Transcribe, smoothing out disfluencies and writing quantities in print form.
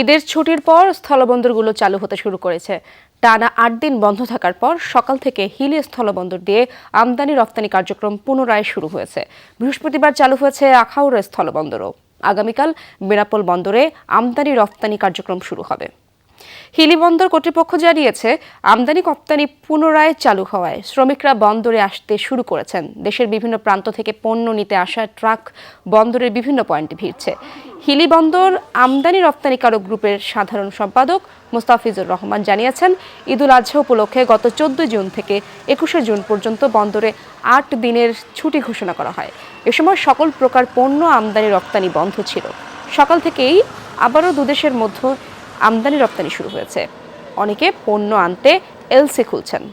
ঈদের ছুটির পর স্থলবন্দরগুলো চালু হতে শুরু করেছে। টানা ৮ দিন বন্ধ থাকার পর সকাল থেকে হিলি স্থলবন্দর দিয়ে আমদানি রপ্তানি কার্যক্রম পুনরায় শুরু হয়েছে। বৃহস্পতিবার চালু হয়েছে আখাউড়া স্থলবন্দরও। আগামীকাল বেনাপোল বন্দরে আমদানি রপ্তানি কার্যক্রম শুরু হবে। হিলি বন্দর কর্তৃপক্ষ জানিয়েছে, আমদানি রপ্তানি পুনরায় চালু হওয়ায় শ্রমিকরা বন্দরে আসতে শুরু করেছেন। দেশের বিভিন্ন প্রান্ত থেকে পণ্য নিতে আসা ট্রাক বন্দরের বিভিন্ন পয়েন্টে ভিড়ছে। হিলি বন্দর আমদানি রপ্তানিকারক গ্রুপের সাধারণ সম্পাদক মোস্তাফিজুর রহমান জানিয়েছেন, ঈদুল আজহা উপলক্ষে গত 14 জুন থেকে 21 জুন পর্যন্ত বন্দরে 8 দিনের ছুটি ঘোষণা করা হয়। এ সময় সকল প্রকার পণ্য আমদানি রপ্তানি বন্ধ ছিল। সকাল থেকেই আবারও দুদেশের মধ্যে আমদানি রপ্তানি শুরু হয়েছে। অনেকে পণ্য আনতে এলসি খুলছেন।